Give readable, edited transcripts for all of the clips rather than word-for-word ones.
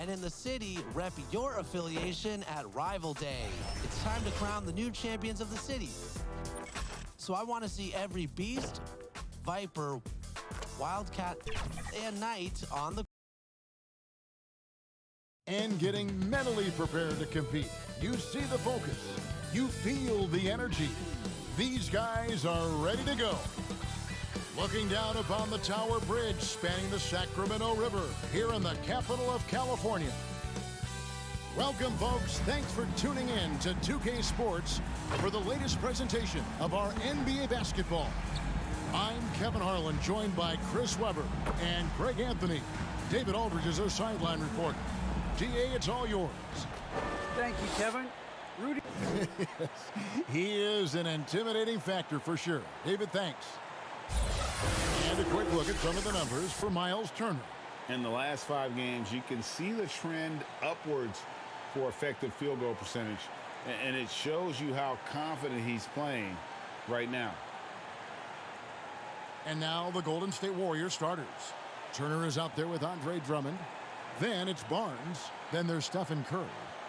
And in the city, rep your affiliation at Rival Day. It's time to crown the new champions of the city. So I want to see every beast, viper, wildcat, and knight on the and getting mentally prepared to compete. You see the focus. You feel the energy. These guys are ready to go. Looking down upon the Tower Bridge spanning the Sacramento River here in the capital of California. Welcome, folks. Thanks for tuning in to 2K Sports for the latest presentation of our NBA basketball. I'm Kevin Harlan, joined by Chris Webber and Greg Anthony. David Aldridge is our sideline reporter. GA, it's all yours. Thank you, Kevin. Rudy. Yes, he is an intimidating factor for sure. David, thanks. And a quick look at some of the numbers for Miles Turner. In the last 5 games, you can see the trend upwards for effective field goal percentage. And it shows you how confident he's playing right now. And now the Golden State Warriors starters. Turner is out there with Andre Drummond. Then it's Barnes. Then there's Stephen Curry.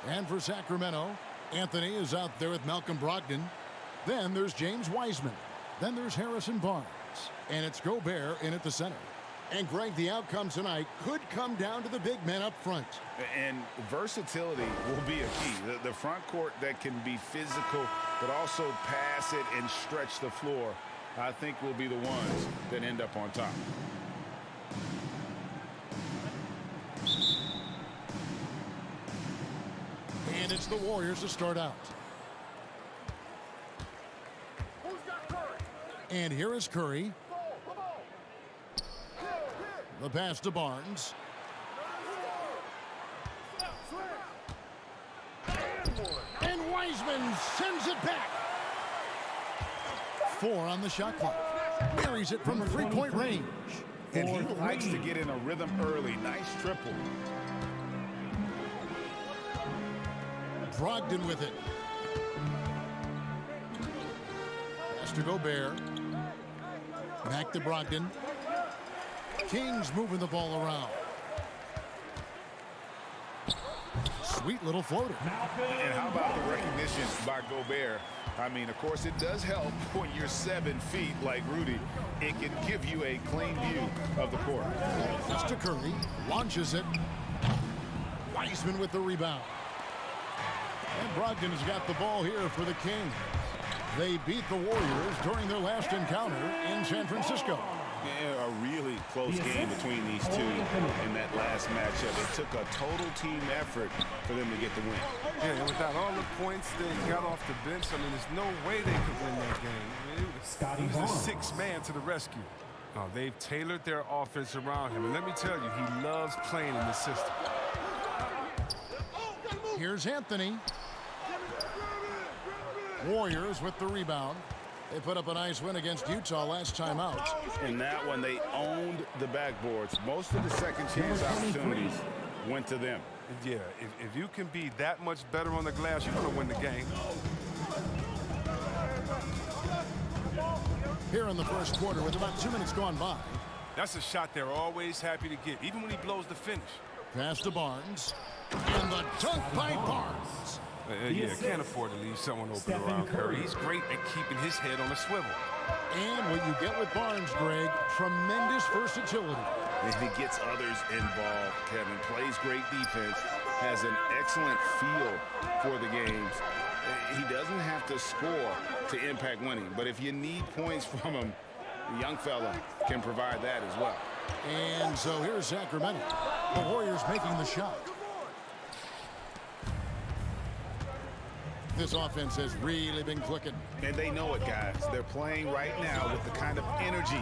And for Sacramento, Anthony is out there with Malcolm Brogdon. Then there's James Wiseman. Then there's Harrison Barnes. And it's Gobert in at the center. And Greg, the outcome tonight could come down to the big men up front. And versatility will be a key. The front court that can be physical, but also pass it and stretch the floor, I think will be the ones that end up on top. And it's the Warriors to start out. And here is Curry. The pass to Barnes. And Wiseman sends it back. 4 on the shot clock. Buries it from 3-point range. And he likes to get in a rhythm early. Nice triple. Brogdon with it. Pass to Gobert. Back to Brogdon. Kings moving the ball around. Sweet little floater. And how about the recognition by Gobert? I mean, of course, it does help when you're 7 feet like Rudy. It can give you a clean view of the court. Pass to Curry. Launches it. Wiseman with the rebound. And Brogdon has got the ball here for the Kings. They beat the Warriors during their last encounter in San Francisco. Yeah, a really close game between these two in that last matchup. It took a total team effort for them to get the win. Yeah, and without all the points they got off the bench, I mean, there's no way they could win that game. I mean, he was the 6th man to the rescue. Now, they've tailored their offense around him. And let me tell you, he loves playing in this system. Here's Anthony. Warriors with the rebound. They put up a nice win against Utah last time out. In that one, they owned the backboards. Most of the second chance opportunities went to them. Yeah, if you can be that much better on the glass, you're going to win the game. Here in the first quarter with about 2 minutes gone by. That's a shot they're always happy to get, even when he blows the finish. Pass to Barnes. And the dunk by Barnes. Yeah, can't afford to leave someone open around Curry. He's great at keeping his head on a swivel. And what you get with Barnes, Greg, tremendous versatility. And he gets others involved, Kevin. Plays great defense, has an excellent feel for the games. He doesn't have to score to impact winning, but if you need points from him, the young fella can provide that as well. And so here's Sacramento. The Warriors making the shot. This offense has really been clicking. And they know it, guys. They're playing right now with the kind of energy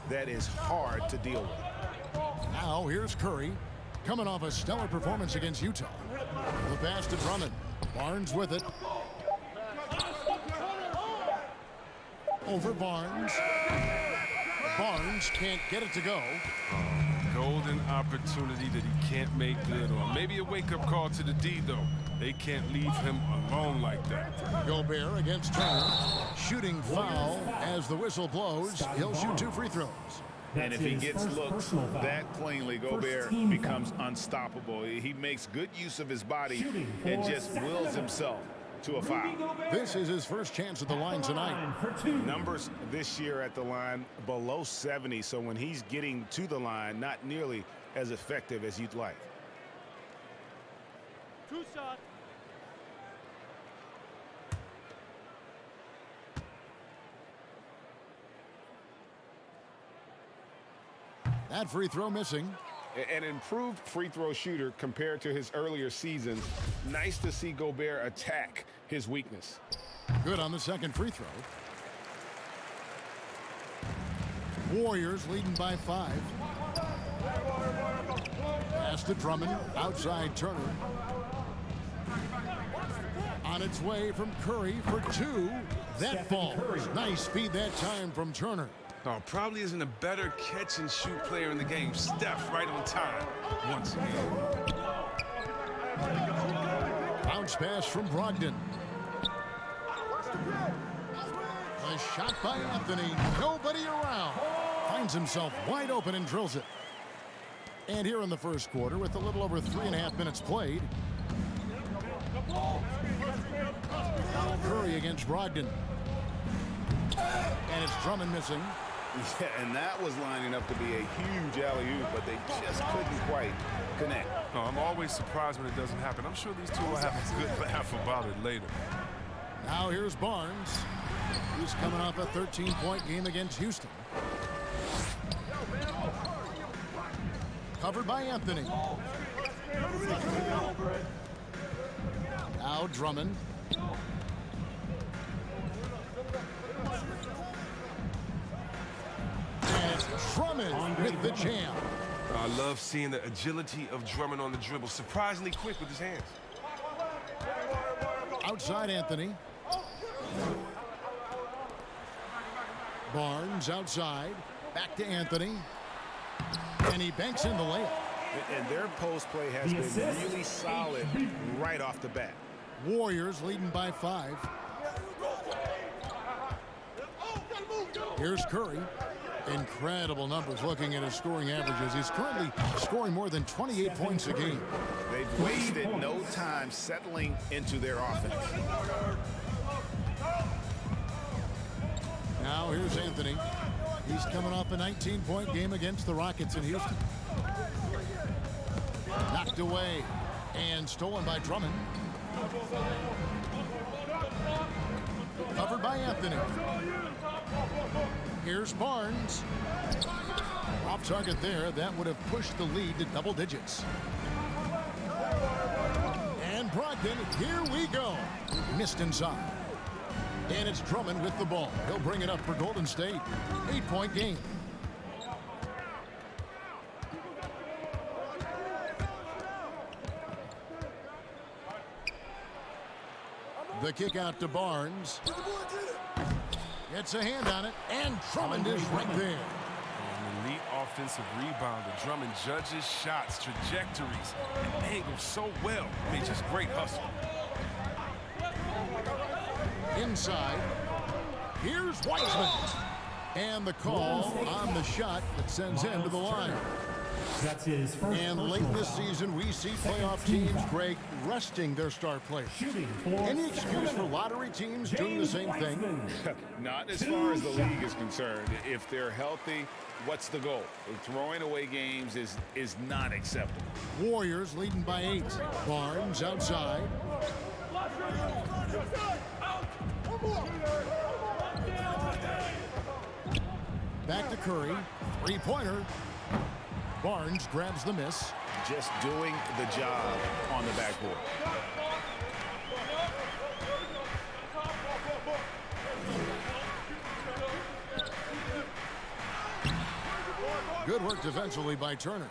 that is hard to deal with. Now here's Curry, coming off a stellar performance against Utah. The pass to Drummond. Barnes with it. Over Barnes. Barnes can't get it to go. Golden opportunity that he can't make good on. Maybe a wake-up call to the D, though. They can't leave him alone like that. Gobert against Turner. Shooting foul as the whistle blows. He'll shoot 2 free throws. And if he gets looked that cleanly, Gobert becomes unstoppable. He makes good use of his body and just wills himself to a foul. This is his first chance at the line tonight. Numbers this year at the line below 70, so when he's getting to the line, not nearly as effective as you'd like. 2 shots. That free throw missing. An improved free throw shooter compared to his earlier seasons. Nice to see Gobert attack his weakness. Good on the second free throw. Warriors leading by 5. Pass to Drummond. Outside Turner. On its way from Curry for 2. That falls. Nice feed that time from Turner. Oh, probably isn't a better catch-and-shoot player in the game. Steph right on time once again. Bounce pass from Brogdon. A shot by Anthony. Nobody around. Finds himself wide open and drills it. And here in the first quarter, with a little over 3.5 minutes played, Curry against Brogdon. And it's Drummond missing. Yeah, and that was lining up to be a huge alley-oop, but they just couldn't quite connect. Oh, I'm always surprised when it doesn't happen. I'm sure these two will have a good laugh about it later. Now here's Barnes. He's coming off a 13-point game against Houston. Covered by Anthony. Now Drummond. And it's Drummond with the jam. I love seeing the agility of Drummond on the dribble. Surprisingly quick with his hands. Outside Anthony. Barnes outside. Back to Anthony. And he banks in the layup. And their post play has been really solid right off the bat. Warriors leading by 5. Here's Curry. Incredible numbers looking at his scoring averages. He's currently scoring more than 28 points a game. They've wasted no time settling into their offense. Now here's Anthony. He's coming off a 19-point game against the Rockets in Houston. Knocked away and stolen by Drummond. Covered by Anthony. Here's Barnes. Off target there. That would have pushed the lead to double digits. And Brogdon, here we go. Missed inside. And it's Drummond with the ball. He'll bring it up for Golden State. 8-point game. The kick out to Barnes. Gets a hand on it, and Drummond is right there. An elite offensive rebounder. Drummond judges shots, trajectories, and angles so well. I mean, just great hustle. Inside. Here's Wiseman. And the call on the shot that sends him to the line. That's his first. And late this season, we see playoff teams, Greg, resting their star players. Any excuse for lottery teams doing the same thing? Not as far as the league is concerned. If they're healthy, what's the goal? Throwing away games is not acceptable. Warriors leading by 8. Barnes outside. Back to Curry. Three-pointer. Barnes grabs the miss. Just doing the job on the backboard. Good work defensively by Turner.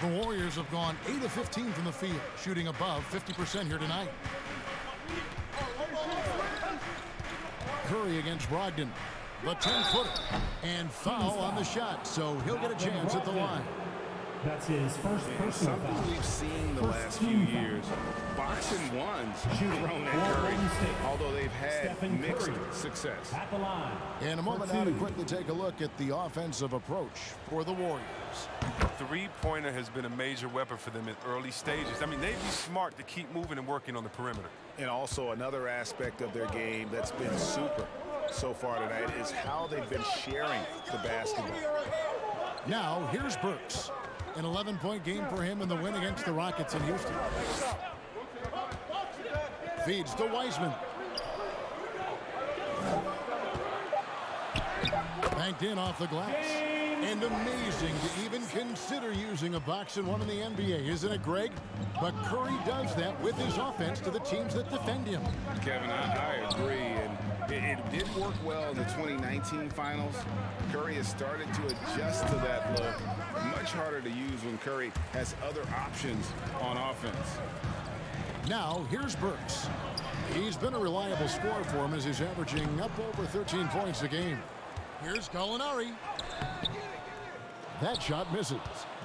The Warriors have gone 8 of 15 from the field, shooting above 50% here tonight. Curry against Brogdon. The 10-footer. And foul on the shot, so he'll get a chance at the line. That's his first personal Something foul. we've seen the last few team foul. years. Boxing ones Shooting thrown at for Curry, Golden State. although they've had Stephen mixed Curry. success. At the line. In a moment now to quickly take a look at the offensive approach for the Warriors. Three-pointer has been a major weapon for them in early stages. I mean, they'd be smart to keep moving and working on the perimeter. And also another aspect of their game that's been super so far tonight is how they've been sharing the basketball. Now, here's Burks. An 11-point game for him in the win against the Rockets in Houston. Feeds to Wiseman. Banked in off the glass. And amazing to even consider using a box and one in the NBA, isn't it, Greg? But Curry does that with his offense to the teams that defend him. Kevin, I agree, and it did work well in the 2019 finals. Curry has started to adjust to that look. Much harder to use when Curry has other options on offense. Now, here's Burks. He's been a reliable scorer for him as he's averaging up over 13 points a game. Here's Gallinari. That shot misses.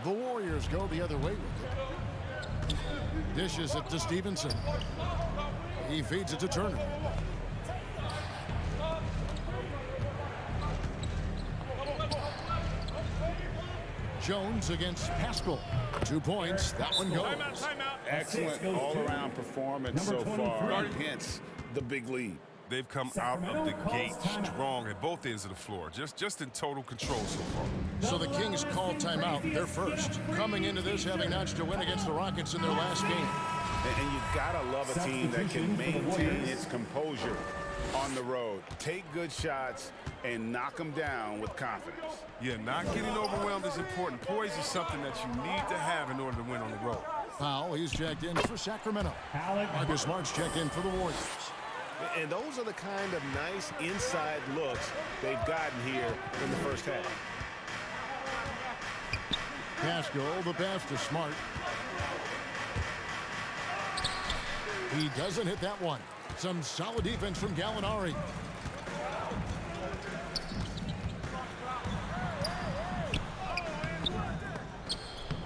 The Warriors go the other way with it. Dishes it to Stevenson. He feeds it to Turner. Jones against Pascal. 2 points. That one goes. Excellent all-around performance so far, hence the big lead. They've come out of the gate strong at both ends of the floor, just in total control so far. So the Kings call timeout. They're first. Coming into this having notched a win against the Rockets in their last game. And you've got to love a team that can maintain its composure on the road. Take good shots and knock them down with confidence. Yeah, not getting overwhelmed is important. Poise is something that you need to have in order to win on the road. Powell, he's checked in for Sacramento. Marcus Smart's checked in for the Warriors. And those are the kind of nice inside looks they've gotten here in the first half. Pascal, the pass to Smart. He doesn't hit that one. Some solid defense from Gallinari.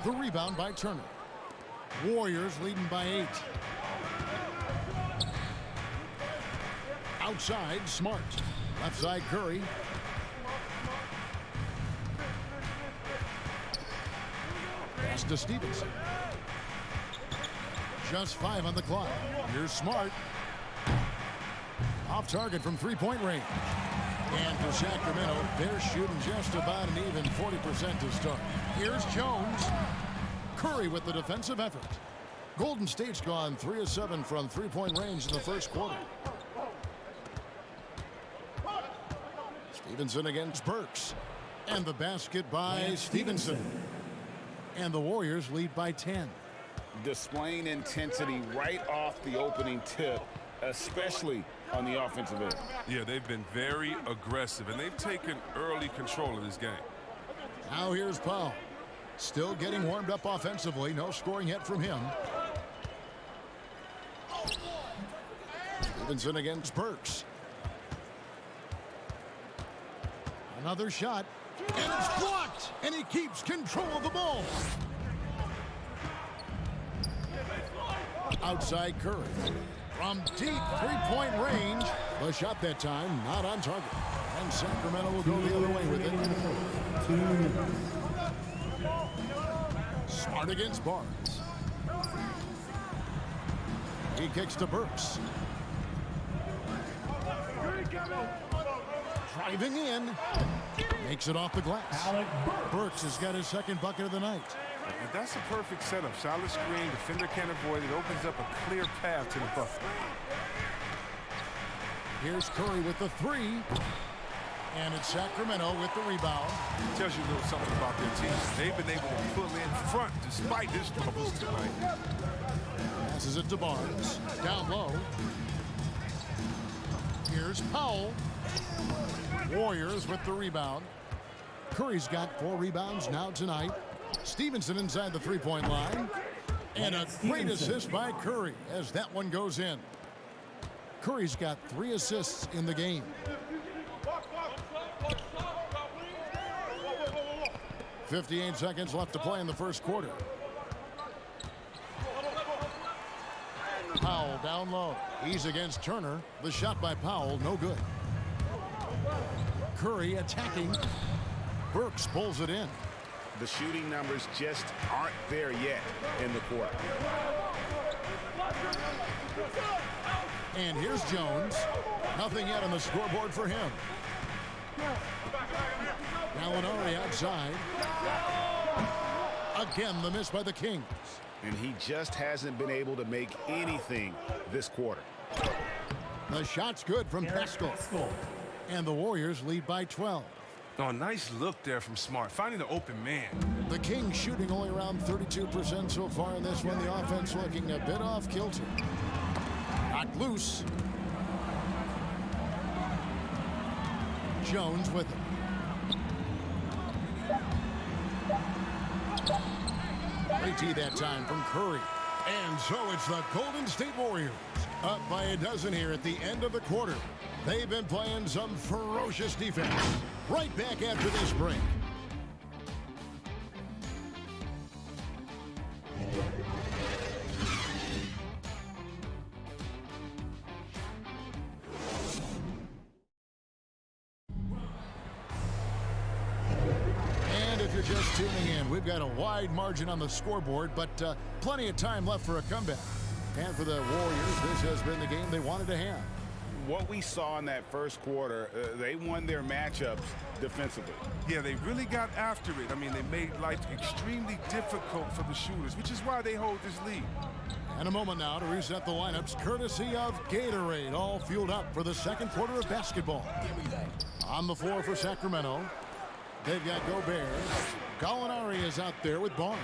The rebound by Turner. Warriors leading by 8. Outside, Smart. Left side, Curry. Pass to Stevenson. Just 5 on the clock. Here's Smart. Off target from three-point range. And for Sacramento, they're shooting just about an even 40% to start. Here's Jones. Curry with the defensive effort. Golden State's gone 3 of 7 from three-point range in the first quarter. Stevenson against Burks. And the basket by Stevenson. And the Warriors lead by 10. Displaying intensity right off the opening tip, especially on the offensive end. Yeah, they've been very aggressive, and they've taken early control of this game. Now here's Powell. Still getting warmed up offensively. No scoring yet from him. Stevenson against Burks. Another shot. And it's blocked. And he keeps control of the ball. Outside Curry. From deep three-point range. The shot that time not on target. And Sacramento will go the other way with it. Smart against Barnes. He kicks to Burks. Driving in. Makes it off the glass. Burks has got his second bucket of the night. And that's a perfect setup. Solid screen, defender can't avoid it. Opens up a clear path to the bucket. Here's Curry with the three. And it's Sacramento with the rebound. Tells you a little something about their team. They've been able to pull in front despite his troubles tonight. Passes it to Barnes. Down low. Here's Powell. Warriors with the rebound. Curry's got 4 rebounds now tonight. Stevenson inside the three-point line. And a great assist by Curry as that one goes in. Curry's got 3 assists in the game. 58 seconds left to play in the first quarter. Powell down low. He's against Turner. The shot by Powell, no good. Curry attacking. Burks pulls it in. The shooting numbers just aren't there yet in the quarter. And here's Jones. Nothing yet on the scoreboard for him. Gallinari outside. Again, the miss by the Kings. And he just hasn't been able to make anything this quarter. The shot's good from Pascal. And the Warriors lead by 12. Oh, nice look there from Smart, finding the open man. The Kings shooting only around 32% so far in this one. The offense looking a bit off kilter. Knocked loose. Jones with it. Great tee that time from Curry. And so it's the Golden State Warriors up by a dozen here at the end of the quarter. They've been playing some ferocious defense. Right back after this break. And if you're just tuning in, we've got a wide margin on the scoreboard, but plenty of time left for a comeback. And for the Warriors, this has been the game they wanted to have. What we saw in that first quarter, they won their matchups defensively. Yeah, they really got after it. I mean, they made life extremely difficult for the shooters, which is why they hold this lead. And a moment now to reset the lineups, courtesy of Gatorade, all fueled up for the second quarter of basketball. On the floor for Sacramento, they've got Gobert. Gallinari is out there with Barnes.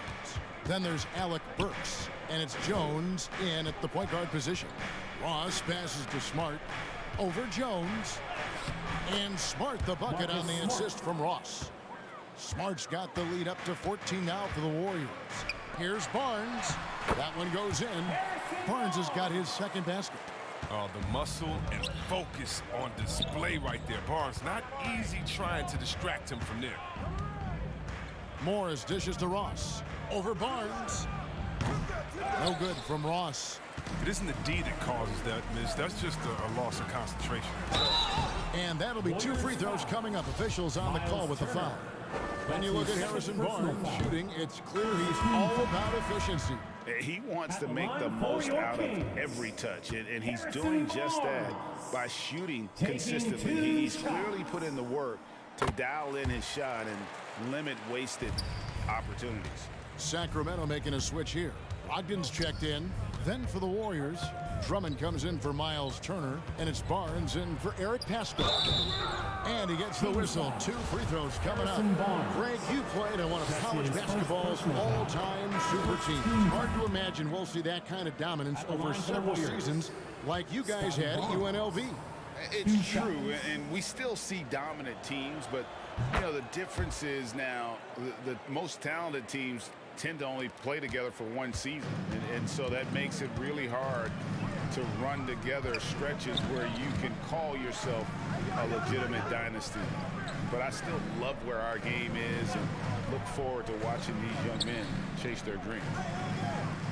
Then there's Alec Burks, and it's Jones in at the point guard position. Ross passes to Smart. Over Jones. And Smart the bucket on the assist from Ross. Smart's got the lead up to 14 now for the Warriors. Here's Barnes. That one goes in. Barnes has got his second basket. Oh, the muscle and focus on display right there. Barnes, not easy trying to distract him from there. Morris dishes to Ross. Over Barnes. No good from Ross. It isn't the D that causes that miss. That's just a loss of concentration. And that'll be two free throws coming up. Officials on the call with the foul. When you look at Harrison Barnes shooting, it's clear he's all about efficiency. He wants to make the most out of every touch, and he's doing just that by shooting consistently. He's clearly put in the work to dial in his shot and limit wasted opportunities. Sacramento making a switch here. Ogden's checked in. Then for the Warriors, Drummond comes in for Miles Turner, and it's Barnes in for Eric Pascal. And he gets the whistle. Two free throws coming up. Greg, you played on one of college basketball's all-time super teams. Hard to imagine we'll see that kind of dominance over several seasons like you guys had at UNLV. It's true, and we still see dominant teams, but you know the difference is now the most talented teams tend to only play together for one season, and so that makes it really hard to run together stretches where you can call yourself a legitimate dynasty. But I still love where our game is and look forward to watching these young men chase their dreams.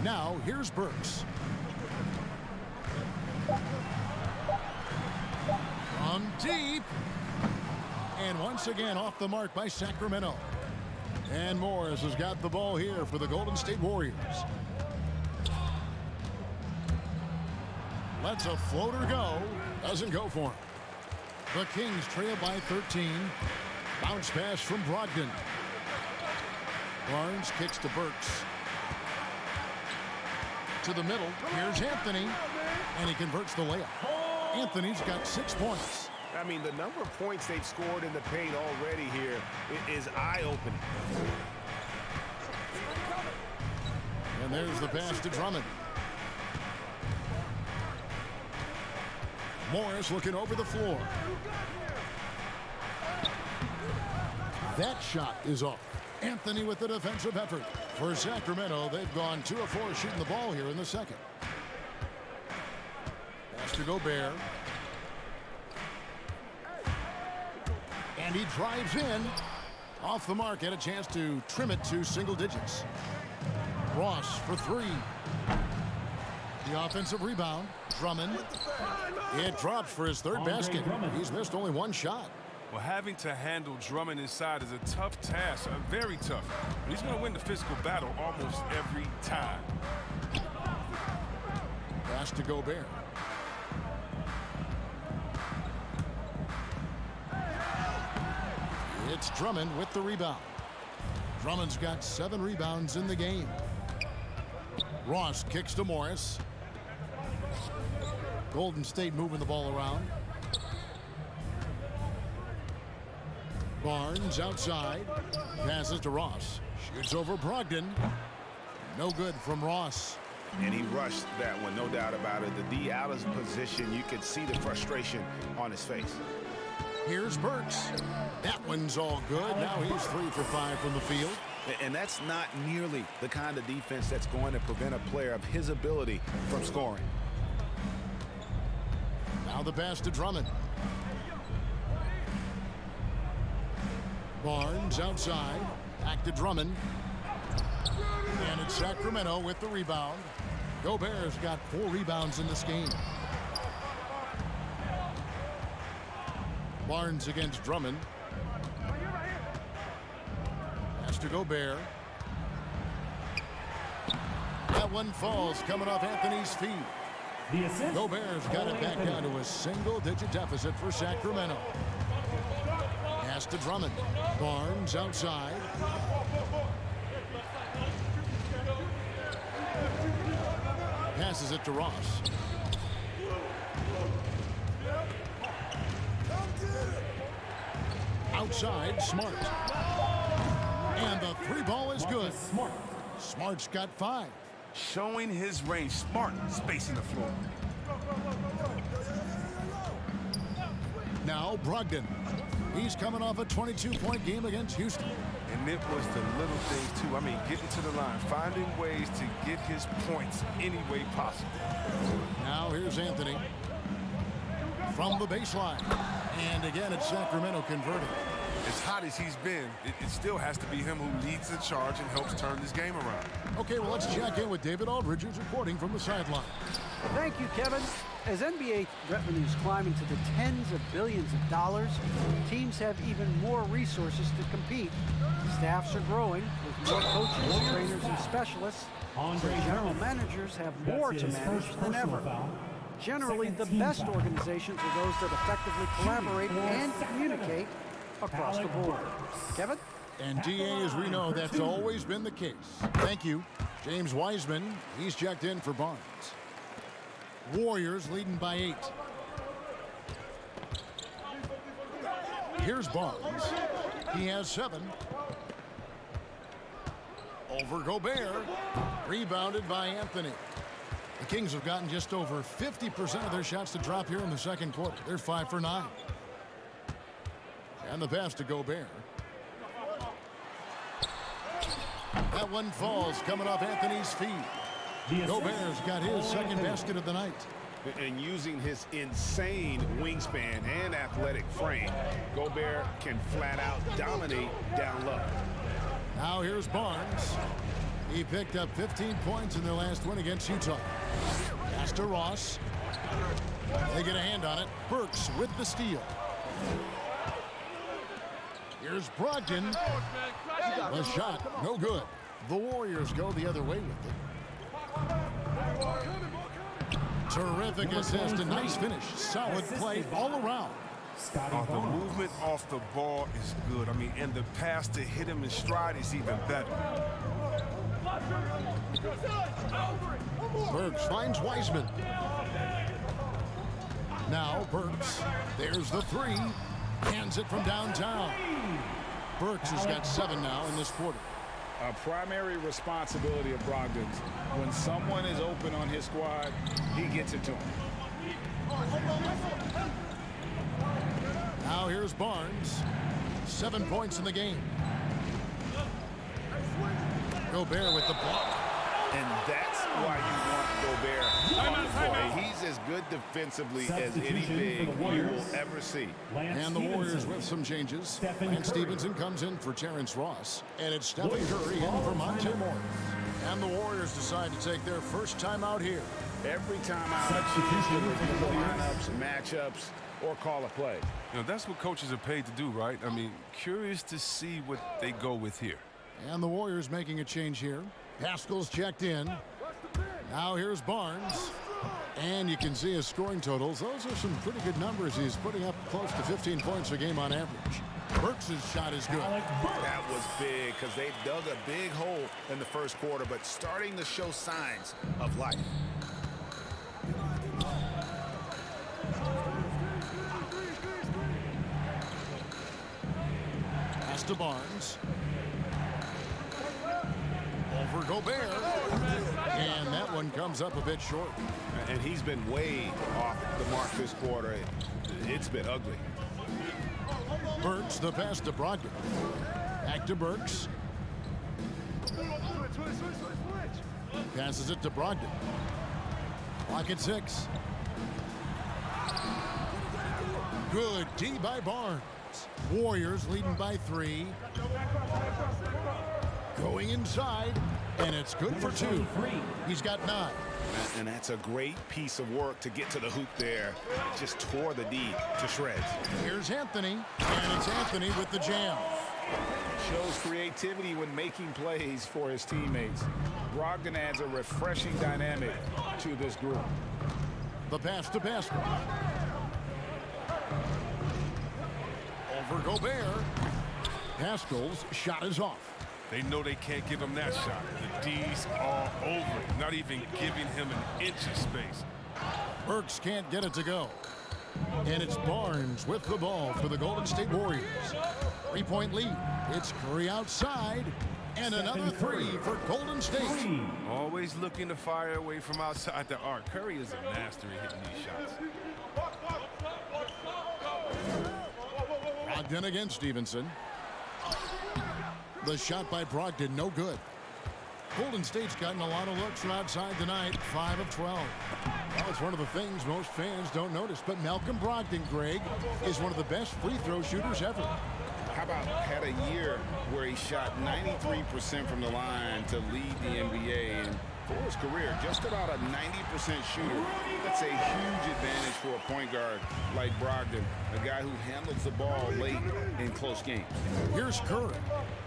Now here's Burks. From deep. And once again off the mark by Sacramento. And Morris has got the ball here for the Golden State Warriors. Lets a floater go. Doesn't go for him. The Kings trail by 13. Bounce pass from Brogdon. Barnes kicks to Burks. To the middle. Here's Anthony. And he converts the layup. Anthony's got 6 points. I mean, the number of points they've scored in the paint already here is eye-opening. And there's the pass to Drummond. Morris looking over the floor. That shot is off. Anthony with the defensive effort. For Sacramento, they've gone 2 of 4 shooting the ball here in the second. Pass to Gobert. And he drives in. Off the mark, had a chance to trim it to single digits. Ross for three. The offensive rebound. Drummond. It drops for his third basket. He's missed only one shot. Well, having to handle Drummond inside is a tough task, very tough. But he's going to win the physical battle almost every time. Pass to Gobert. It's Drummond with the rebound. Drummond's got 7 rebounds in the game. Ross kicks to Morris. Golden State moving the ball around. Barnes outside. Passes to Ross. Shoots over Brogdon. No good from Ross. And he rushed that one, no doubt about it. The D out of position, you could see the frustration on his face. Here's Burks. That one's all good. Now he's 3 for 5 from the field. And that's not nearly the kind of defense that's going to prevent a player of his ability from scoring. Now the pass to Drummond. Barnes outside. Back to Drummond. And it's Sacramento with the rebound. Gobert's got 4 rebounds in this game. Barnes against Drummond. Pass to Gobert. That one falls coming off Anthony's feet. Gobert's got it back down to a single-digit deficit for Sacramento. Pass to Drummond. Barnes outside. Passes it to Ross. Outside, Smart. And the 3 ball is good. Smart's got 5. Showing his range. Smart spacing the floor. Now Brogdon. He's coming off a 22-point game against Houston. And it was the little things, too. I mean, getting to the line, finding ways to get his points any way possible. Now here's Anthony. From the baseline. And again, it's Sacramento converting. As hot as he's been, it still has to be him who leads the charge and helps turn this game around. Okay, well, let's check in with David Aldridge, who's reporting from the sideline. Thank you, Kevin. As NBA revenues climb into the tens of billions of dollars, teams have even more resources to compete. Staffs are growing with more coaches, trainers, and specialists. So general managers have more to manage than ever. Generally, the best organizations are those that effectively collaborate and communicate across the board. Kevin? And DA, as we know, that's always been the case. Thank you. James Wiseman, he's checked in for Barnes. Warriors leading by 8. Here's Barnes. He has 7. Over Gobert. Rebounded by Anthony. The Kings have gotten just over 50% of their shots to drop here in the second quarter. They're 5 for 9. And the pass to Gobert. That one falls coming off Anthony's feet. Gobert's got his second basket of the night. And using his insane wingspan and athletic frame, Gobert can flat out dominate down low. Now here's Barnes. He picked up 15 points in their last win against Utah. Pass to Ross. They get a hand on it. Burks with the steal. Here's Brogdon. The shot, no good. The Warriors go the other way with it. Terrific assist, a nice finish. Solid play all around. The movement off the ball is good. I mean, and the pass to hit him in stride is even better. Burks finds Wiseman. Now Burks. There's the 3. Hands it from downtown. Burks has got 7 now in this quarter. A primary responsibility of Brogdon's. When someone is open on his squad, he gets it to him. Now here's Barnes. 7 points in the game. Gobert with the block. And that's why you want Gobert on the floor. He's as good defensively as any big you will ever see. And the Warriors with some changes. Lance Stevenson comes in for Terrence Ross. And it's Stephen Curry in for Monte Morris. And the Warriors decide to take their first time out here. Every time out, lineups, matchups, or call a play. You know, that's what coaches are paid to do, right? I mean, curious to see what they go with here. And the Warriors making a change here. Pascal's checked in. Now here's Barnes. And you can see his scoring totals. Those are some pretty good numbers. He's putting up close to 15 points a game on average. Burks' shot is good. That was big because they dug a big hole in the first quarter, but starting to show signs of life. Pass to Barnes. Over Gobert. And that one comes up a bit short. And he's been way off the mark this quarter. It's been ugly. Burks, the pass to Brogdon. Back to Burks. Passes it to Brogdon. Clock at 6. Good D by Barnes. Warriors leading by 3. Going inside, and it's good for 2. He's got 9. And that's a great piece of work to get to the hoop there. Just tore the D to shreds. Here's Anthony, and it's Anthony with the jam. Shows creativity when making plays for his teammates. Brogdon adds a refreshing dynamic to this group. The pass to Pascal. Over Gobert. Pascal's shot is off. They know they can't give him that shot. The D's all over it, not even giving him an inch of space. Burks can't get it to go. And it's Barnes with the ball for the Golden State Warriors. 3-point lead. It's Curry outside. And another 3 for Golden State. Always looking to fire away from outside the arc. Curry is a master at hitting these shots. Brogdon against Stevenson. The shot by Brogdon, no good. Golden State's gotten a lot of looks from outside tonight, 5 of 12. Well, it's one of the things most fans don't notice, but Malcolm Brogdon, Greg, is one of the best free throw shooters ever. How about had a year where he shot 93% from the line to lead the NBA, and for his career, just about a 90% shooter. That's a huge advantage for a point guard like Brogdon, a guy who handles the ball late in close games. Here's Curry.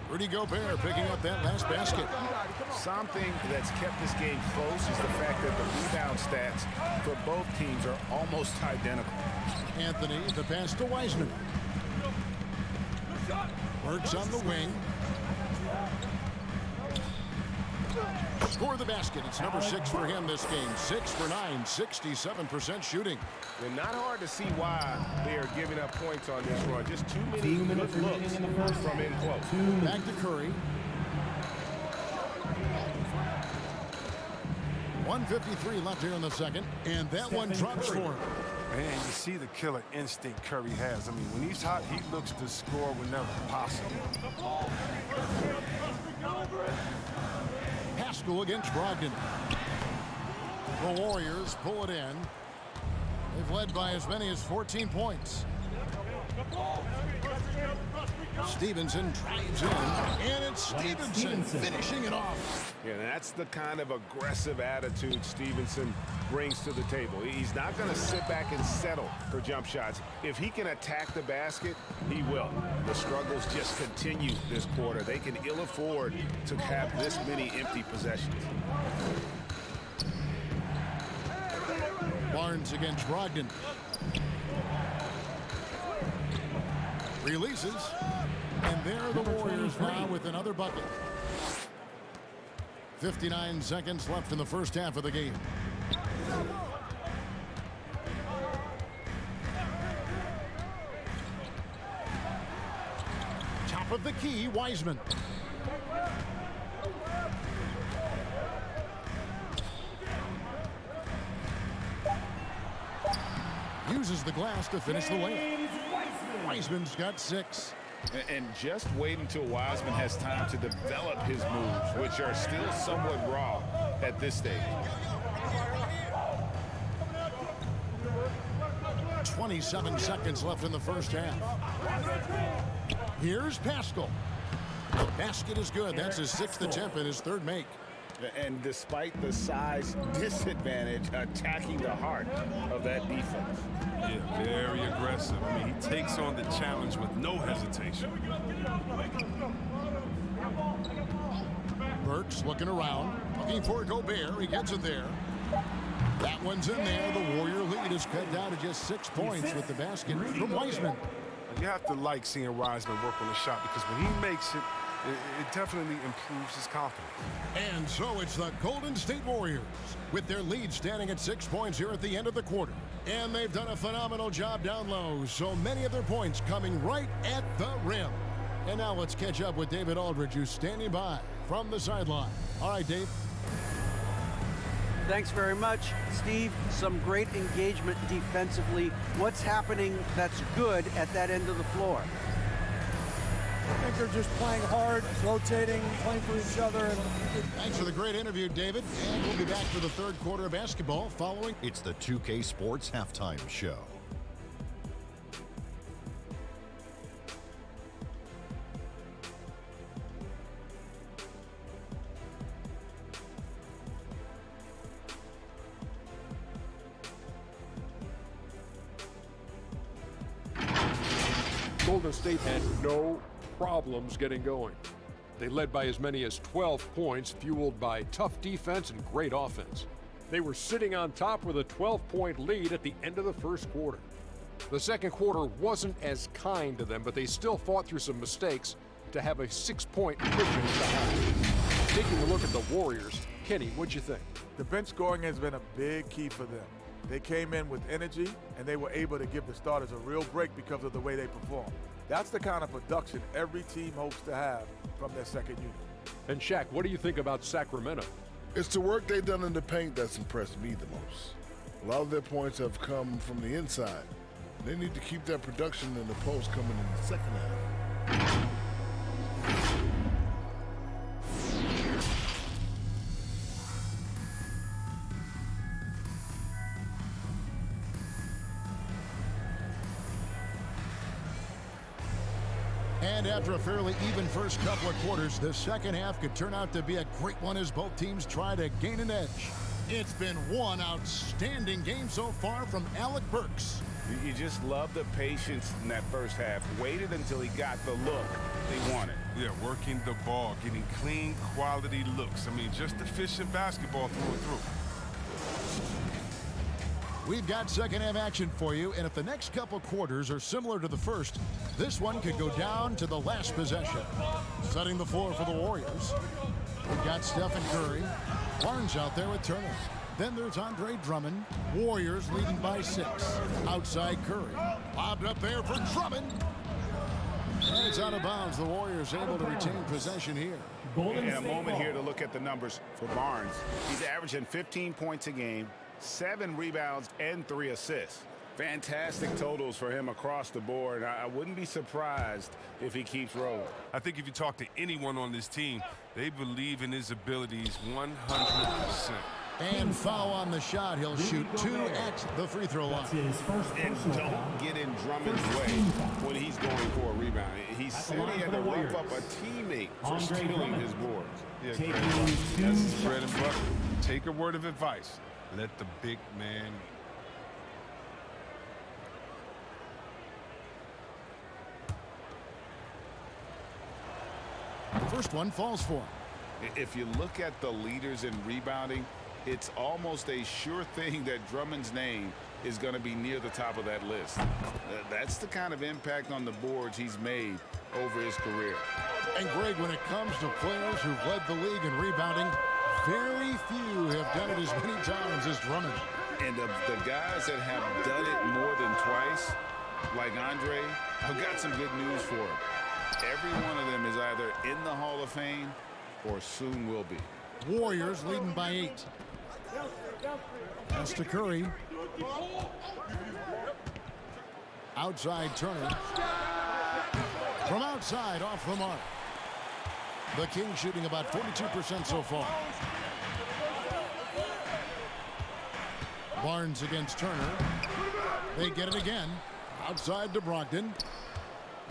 Rudy Gobert picking up that last basket. Something that's kept this game close is the fact that the rebound stats for both teams are almost identical. Anthony, the pass to Wiseman. Burks on the wing. Score the basket. It's number 6 for him this game. 6 for 9, 67% shooting. And not hard to see why they are giving up points on this run. Just too many good looks from in close. Back to Curry. 1:53 left here in the second, and that one drops for him. Man, you see the killer instinct Curry has. I mean, when he's hot, he looks to score whenever possible. Pascal against Brogdon. The Warriors pull it in. They've led by as many as 14 points. Stevenson drives in, and it's Stevenson finishing it off. Yeah, that's the kind of aggressive attitude Stevenson brings to the table. He's not going to sit back and settle for jump shots. If he can attack the basket, he will. The struggles just continue this quarter. They can ill afford to have this many empty possessions. Barnes against Brogdon. Releases. And there are the Warriors now with another bucket. 59 seconds left in the first half of the game. Top of the key, Wiseman. Uses the glass to finish the layup. Wiseman's got 6. And just wait until Wiseman has time to develop his moves, which are still somewhat raw at this stage. 27 seconds left in the first half. Here's Pascal. The basket is good. That's his 6th attempt and his 3rd make. And despite the size disadvantage, attacking the heart of that defense. Yeah, very aggressive. I mean, he takes on the challenge with no hesitation. Burks looking around, looking for Gobert. He gets it there. That one's in there. The Warrior lead is cut down to just 6 points with the basket from Wiseman. You have to like seeing Wiseman work on the shot because when he makes it, it definitely improves his confidence. And so it's the Golden State Warriors with their lead standing at 6 points here at the end of the quarter. And they've done a phenomenal job down low. So many of their points coming right at the rim. And now let's catch up with David Aldridge, who's standing by from the sideline. All right, Dave. Thanks very much, Steve. Some great engagement defensively. What's happening that's good at that end of the floor? I think they're just playing hard, rotating, playing for each other. Thanks for the great interview, David. And we'll be back for the 3rd quarter of basketball following. It's the 2K Sports Halftime Show. Golden State had no problems getting going. They led by as many as 12 points, fueled by tough defense and great offense. They were sitting on top with a 12-point lead at the end of the first quarter. The second quarter wasn't as kind to them, but they still fought through some mistakes to have a 6-point cushion at the half. Taking a look at the Warriors, Kenny, what'd you think? The bench scoring has been a big key for them. They came in with energy, and they were able to give the starters a real break because of the way they perform. That's the kind of production every team hopes to have from their second unit. And Shaq, what do you think about Sacramento? It's the work they've done in the paint that's impressed me the most. A lot of their points have come from the inside. They need to keep that production in the post coming in the second half. And after a fairly even first couple of quarters, the second half could turn out to be a great one as both teams try to gain an edge. It's been one outstanding game so far from Alec Burks. You just love the patience in that first half. Waited until he got the look they wanted. Yeah, working the ball, getting clean, quality looks. I mean, just efficient basketball through and through. We've got second half action for you, and if the next couple quarters are similar to the first, this one could go down to the last possession. Setting the floor for the Warriors, we've got Stephen Curry. Barnes out there with Turner. Then there's Andre Drummond. Warriors leading by 6. Outside Curry. Lobbed up there for Drummond. And it's out of bounds. The Warriors able to retain possession here. And a moment here to look at the numbers for Barnes. He's averaging 15 points a game, 7 rebounds, and 3 assists. Fantastic totals for him across the board. I wouldn't be surprised if he keeps rolling. I think if you talk to anyone on this team, they believe in his abilities 100%. And foul on the shot. He'll shoot 2 at the free throw line. And don't get in Drummond's way when he's going for a rebound. He said he had to rough up a teammate for stealing his boards. Yeah, that's his bread and butter. Take a word of advice. Let the big man eat. The first one falls for him. If you look at the leaders in rebounding, it's almost a sure thing that Drummond's name is going to be near the top of that list. That's the kind of impact on the boards he's made over his career. And Greg, when it comes to players who've led the league in rebounding, very few have done it as many times as Drummond. And the guys that have done it more than twice, like Andre, I've got some good news for him. Every one of them is either in the Hall of Fame or soon will be. Warriors leading by 8. Pass to Curry. Outside Turner. From outside, off the mark. The Kings shooting about 42% so far. Barnes against Turner. They get it again. Outside to Brogdon.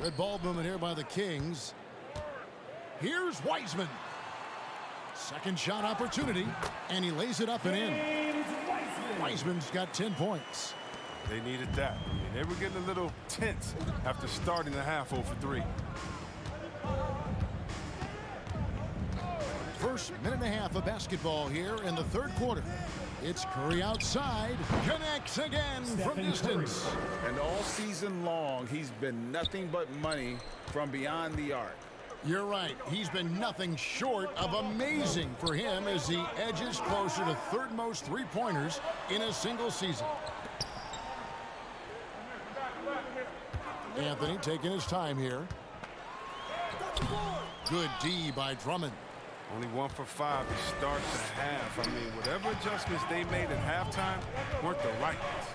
Good ball movement here by the Kings. Here's Wiseman. Second shot opportunity, and he lays it up and in. Wiseman's got 10 points. They needed that. I mean, they were getting a little tense after starting the half 0 for 3. First minute and a half of basketball here in the third quarter. It's Curry outside, connects again from distance. And all season long, he's been nothing but money from beyond the arc. You're right. He's been nothing short of amazing for him as he edges closer to third most three-pointers in a single season. Anthony taking his time here. Good D by Drummond. Only 1 for 5 to start the half. I mean, whatever adjustments they made at halftime weren't the right ones.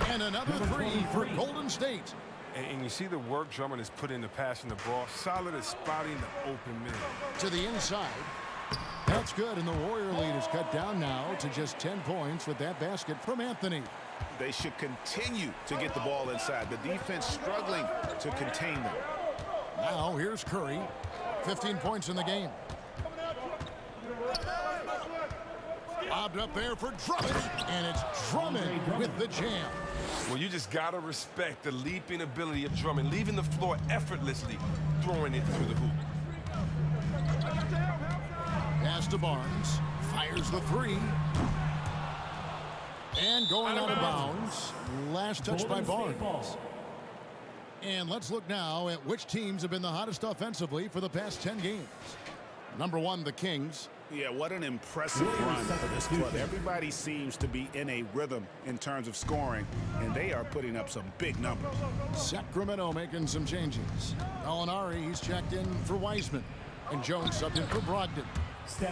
And another three for Golden State. And you see the work Drummond has put into passing the ball. Solid at spotting the open man. To the inside. That's good, and the Warrior lead is cut down now to just 10 points with that basket from Anthony. They should continue to get the ball inside. The defense struggling to contain them. Now here's Curry. 15 points in the game. Lobbed up there for Drummond, and it's Drummond with the jam. Well, you just got to respect the leaping ability of Drummond, leaving the floor effortlessly, throwing it through the hoop. Pass to Barnes. Fires the three. And going out of bounds. Last touch by Barnes. And let's look now at which teams have been the hottest offensively for the past 10 games. Number 1, the Kings. Yeah, what an impressive run for this club. Everybody seems to be in a rhythm in terms of scoring, and they are putting up some big numbers. Sacramento making some changes. Gallinari, he's checked in for Wiseman. And Jones subbed in for Brogdon.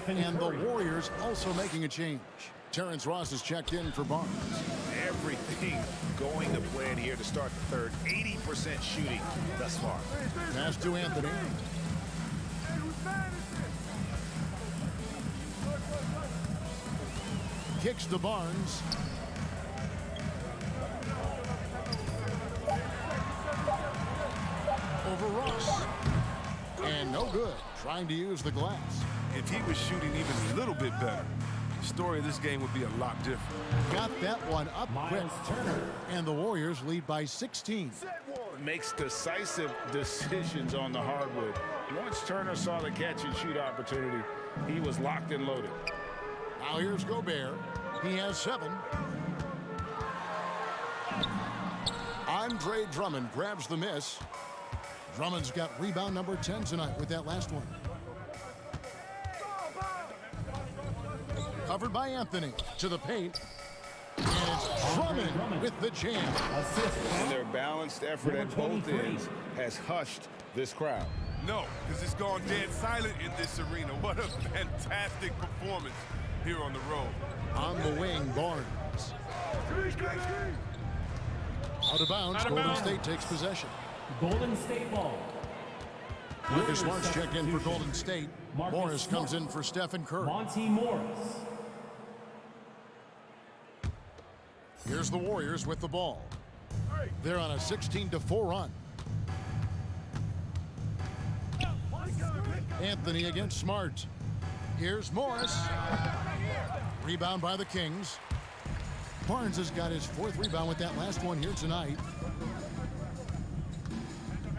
And the Warriors also making a change. Terrence Ross is checked in for Barnes. Everything going to plan here to start the third. 80% shooting thus far. Pass to Anthony. Kicks to Barnes. Over Ross. And no good. Trying to use the glass. If he was shooting even a little bit better, the story of this game would be a lot different. Got that one up quick. And the Warriors lead by 16. Makes decisive decisions on the hardwood. Once Turner saw the catch and shoot opportunity, he was locked and loaded. Now here's Gobert. He has 7. Andre Drummond grabs the miss. Drummond's got rebound number 10 tonight with that last one. Covered by Anthony to the paint. And it's Drummond with the jam. And their balanced effort at both ends has hushed this crowd. No, because it's gone dead silent in this arena. What a fantastic performance here on the road. On the wing, Barnes. Out of bounds, Golden State takes possession. Golden State ball. Lucas Smart's checked in for Golden State. Morris comes in for Stephen Curry. Monty Morris. Here's the Warriors with the ball. They're on a 16-4 run. Anthony against Smart. Here's Morris. Rebound by the Kings. Barnes has got his 4th rebound with that last one here tonight.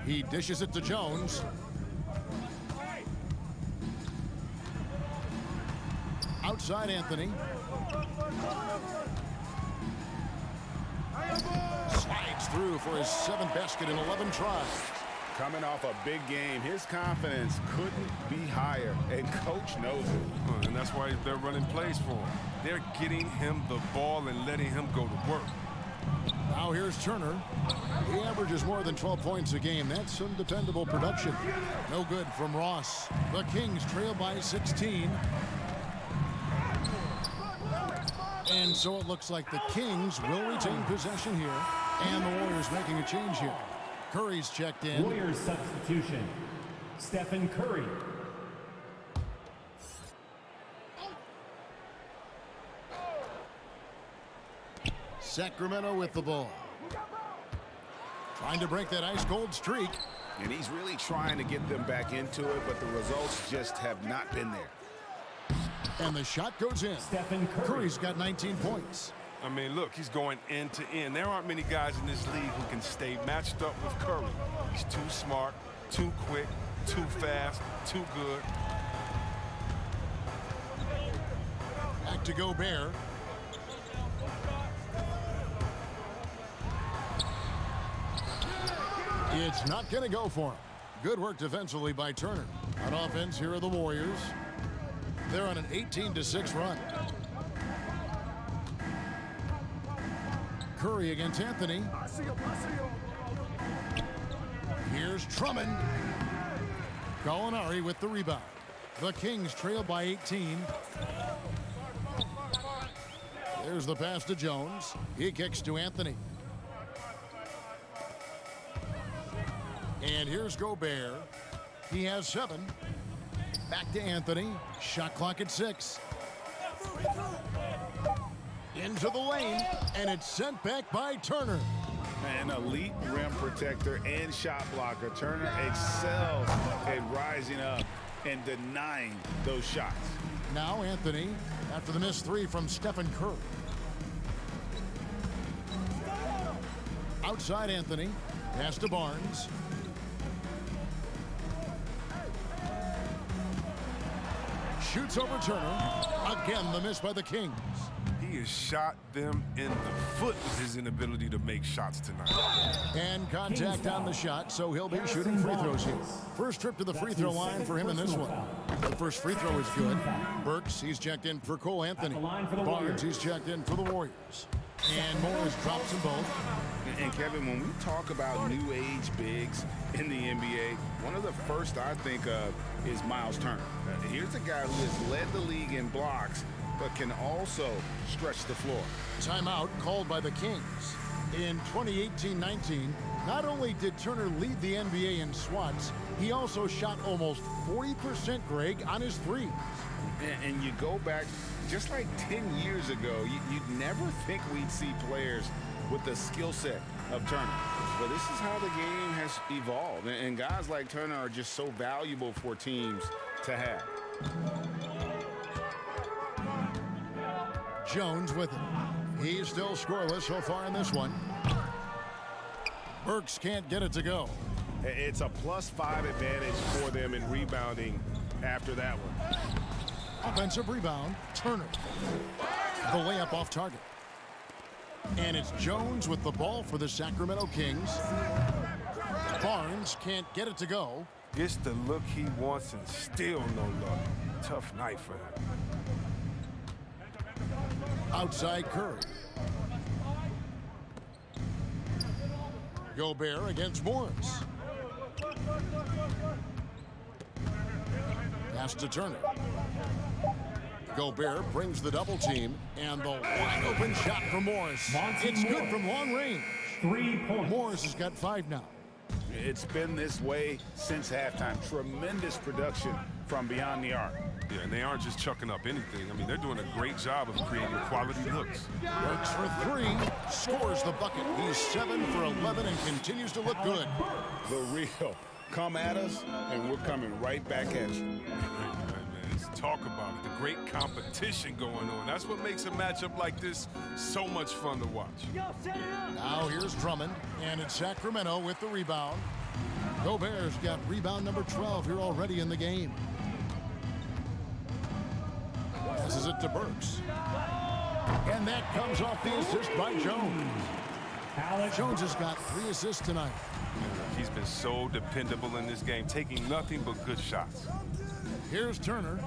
He dishes it to Jones. Outside Anthony. Slides through for his 7th basket in 11 tries. Coming off a big game, his confidence couldn't be higher, and coach knows it. And that's why they're running plays for him. They're getting him the ball and letting him go to work. Now here's Turner. He averages more than 12 points a game. That's some dependable production. No good from Ross. The Kings trail by 16. And so it looks like the Kings will retain possession here. And the Warriors making a change here. Curry's checked in. Warriors substitution. Stephen Curry. Sacramento with the ball. Trying to break that ice-cold streak. And he's really trying to get them back into it, but the results just have not been there. And the shot goes in. Stephen Curry. Curry's got 19 points. I mean, look, he's going end to end. There aren't many guys in this league who can stay matched up with Curry. He's too smart, too quick, too fast, too good. Back to Gobert. It's not going to go for him. Good work defensively by Turner. On offense, here are the Warriors. They're on an 18-6 run. Curry against Anthony. Here's Drummond. Gallinari with the rebound. The Kings trail by 18. There's the pass to Jones. He kicks to Anthony. And here's Gobert. He has 7. Back to Anthony. Shot clock at 6. Into the lane, and it's sent back by Turner. An elite rim protector and shot blocker. Turner excels at rising up and denying those shots. Now Anthony, after the missed 3 from Stephen Curry. Outside Anthony, pass to Barnes. Shoots over Turner. Again, the miss by the Kings. He has shot them in the foot with his inability to make shots tonight. And contact on the shot, so he'll be shooting free throws here. First trip to the free throw line for him in this one. The first free throw is good. Burks, he's checked in for Cole Anthony. Barnes, he's checked in for the Warriors. And Morris drops them both. And Kevin, when we talk about new age bigs in the NBA, one of the first I think of is Miles Turner. Here's a guy who has led the league in blocks, but can also stretch the floor. Timeout called by the Kings. In 2018-19, not only did Turner lead the NBA in swats, he also shot almost 40%, Greg, on his threes. And you go back just like 10 years ago, you'd never think we'd see players with the skill set of Turner. But this is how the game has evolved. And guys like Turner are just so valuable for teams to have. Jones with it. He's still scoreless so far in this one. Burks can't get it to go. It's a +5 advantage for them in rebounding after that one. Offensive rebound, Turner. The layup off target. And it's Jones with the ball for the Sacramento Kings. Barnes can't get it to go. Gets the look he wants and still no luck. Tough night for him. Outside Curry. Gobert against Morris. Pass to Turner. Gobert brings the double team, and the wide open shot from Morris. It's good from long range. 3 points. Morris has got 5 now. It's been this way since halftime. Tremendous production from beyond the arc. Yeah, and they aren't just chucking up anything. I mean, they're doing a great job of creating quality looks. Works for 3, scores the bucket. He's 7 for 11 and continues to look good. The real. Come at us, and we're coming right back at you. Let's talk about it. The great competition going on. That's what makes a matchup like this so much fun to watch. Now here's Drummond, and it's Sacramento with the rebound. Gobert's got rebound number 12 here already in the game. Passes it to Burks. And that comes off the assist by Jones. Jones has got 3 assists tonight. He's been so dependable in this game, taking nothing but good shots. Here's Turner.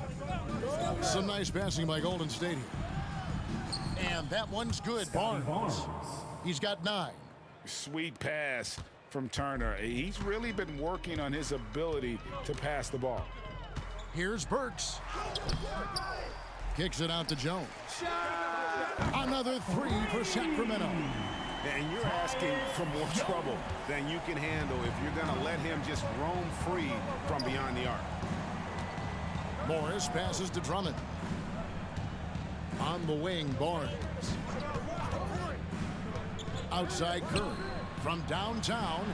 Some nice passing by Golden State here. And that one's good. Barnes. He's got 9. Sweet pass from Turner. He's really been working on his ability to pass the ball. Here's Burks. Kicks it out to Jones. Another three for Sacramento. And you're asking for more trouble than you can handle if you're going to let him just roam free from beyond the arc. Morris passes to Drummond. On the wing, Barnes. Outside Curry. From downtown.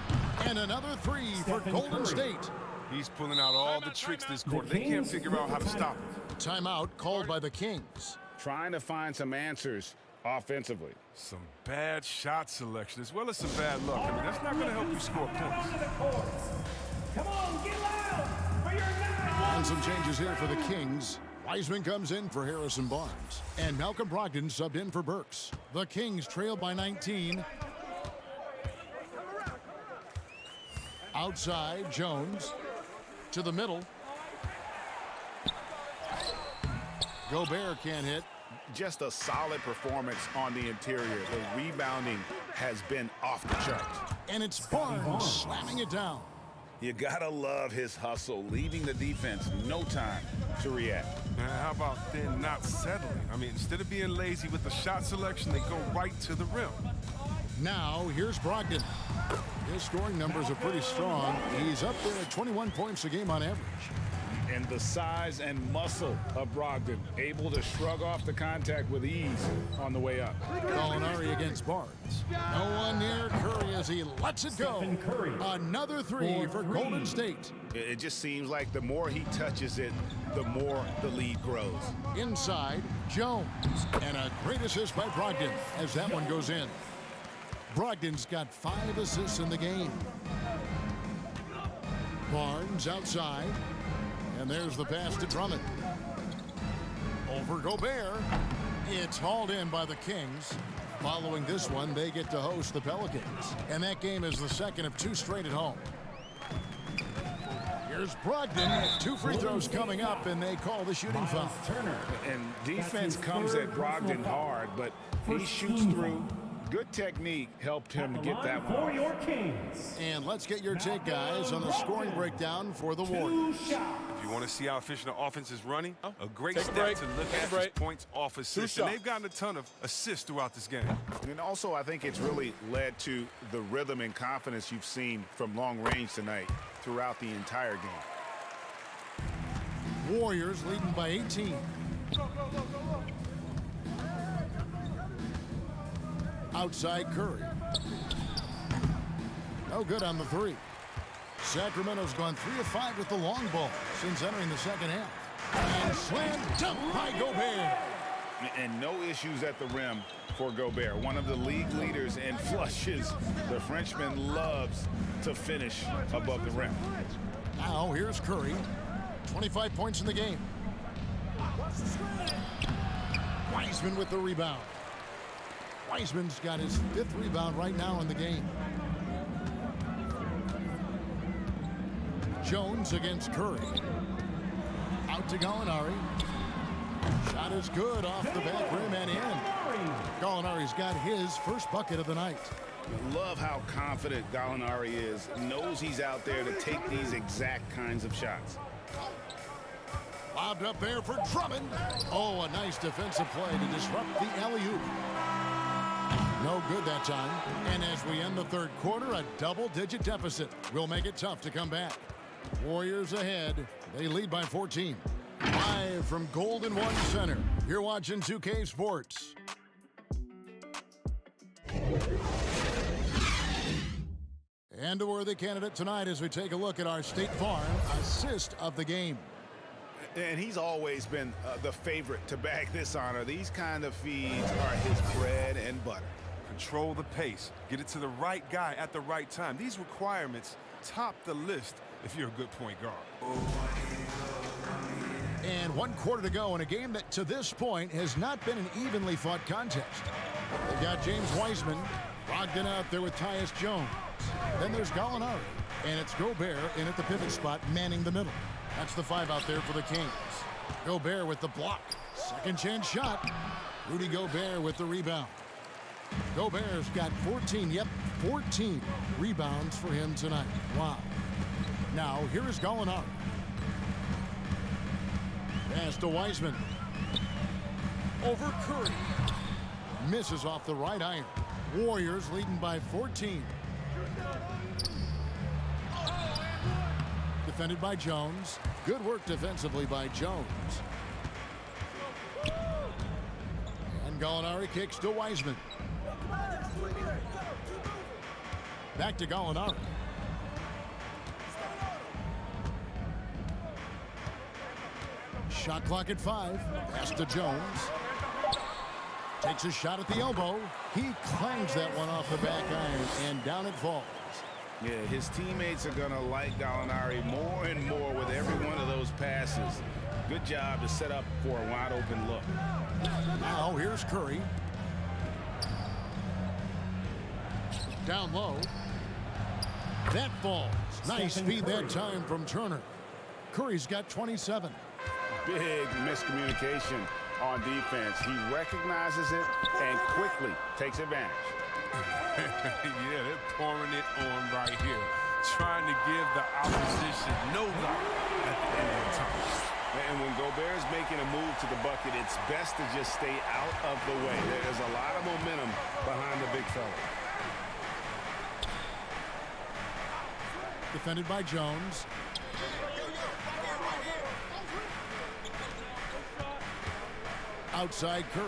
And another three for Golden State. He's pulling out all the tricks this quarter. They can't figure out how to stop him. Timeout called by the Kings. Trying to find some answers offensively. Some bad shot selection as well as some bad luck. I mean, that's not going to help you score points. Come on, get loud for your nine. And some changes here for the Kings. Wiseman comes in for Harrison Barnes. And Malcolm Brogdon subbed in for Burks. The Kings trail by 19. Outside, Jones. To the middle. Gobert can't hit. Just a solid performance on the interior. The rebounding has been off the charts. And it's Barnes slamming it down. You gotta love his hustle, leaving the defense no time to react. Man, how about then not settling? I mean, instead of being lazy with the shot selection, they go right to the rim. Now, here's Brogdon. His scoring numbers are pretty strong. He's up there at 21 points a game on average. And the size and muscle of Brogdon, able to shrug off the contact with ease on the way up. Gallinari against Barnes. No one near Curry as he lets it go. Another three for Golden State. It just seems like the more he touches it, the more the lead grows. Inside, Jones. And a great assist by Brogdon as that one goes in. Brogdon's got 5 assists in the game. Barnes outside. And there's the pass to Drummond. Over Gobert. It's hauled in by the Kings. Following this one, they get to host the Pelicans. And that game is the second of 2 straight at home. Here's Brogdon. 2 free throws coming up, and they call the shooting foul. And defense comes at Brogdon hard, but he shoots through. Good technique helped him to get that one. For your Kings. And let's get your take, guys, on the scoring breakdown for the Warriors. If you want to see how efficient the offense is running, a great stat to look at is points off assists. And they've gotten a ton of assists throughout this game. And also, I think it's really led to the rhythm and confidence you've seen from long range tonight throughout the entire game. Warriors leading by 18. Outside Curry. No good on the 3. Sacramento's gone 3 of 5 with the long ball since entering the second half. And slam dunk by Gobert. And no issues at the rim for Gobert. One of the league leaders in flushes. The Frenchman loves to finish above the rim. Now here's Curry. 25 points in the game. Wiseman with the rebound. Wiseman's got his 5th rebound right now in the game. Jones against Curry. Out to Gallinari. Shot is good off the back rim and in. Gallinari's got his first bucket of the night. Love how confident Gallinari is. Knows he's out there to take these exact kinds of shots. Lobbed up there for Drummond. Oh, a nice defensive play to disrupt the alley-oop. No good that time. And as we end the third quarter, a double-digit deficit will make it tough to come back. Warriors ahead. They lead by 14. Live from Golden One Center. You're watching 2K Sports. And a worthy candidate tonight as we take a look at our State Farm assist of the game. And he's always been the favorite to bag this honor. These kind of feeds are his bread and butter. Control the pace. Get it to the right guy at the right time. These requirements top the list if you're a good point guard. And 1 quarter to go in a game that to this point has not been an evenly fought contest. They've got James Wiseman, Brogdon out there with Tyus Jones. Then there's Gallinari, and it's Gobert in at the pivot spot, manning the middle. That's the 5 out there for the Kings. Gobert with the block. Second chance shot. Rudy Gobert with the rebound. Gobert's got 14 rebounds for him tonight. Wow. Now, here is Gallinari. Pass to Wiseman. Over Curry. Misses off the right iron. Warriors leading by 14. Defended by Jones. Good work defensively by Jones. And Gallinari kicks to Wiseman. Back to Gallinari. Shot clock at 5. Pass to Jones. Takes a shot at the elbow. He clangs that one off the back iron, and down it falls. Yeah, his teammates are going to like Gallinari more and more with every one of those passes. Good job to set up for a wide open look. Now here's Curry. Down low. That falls. Nice speed that time from Turner. Curry's got 27. Big miscommunication on defense. He recognizes it and quickly takes advantage. Yeah, they're pouring it on right here, trying to give the opposition no life at the end of the time. And when Gobert is making a move to the bucket, it's best to just stay out of the way. There's a lot of momentum behind the big fella. Defended by Jones. Outside Curry.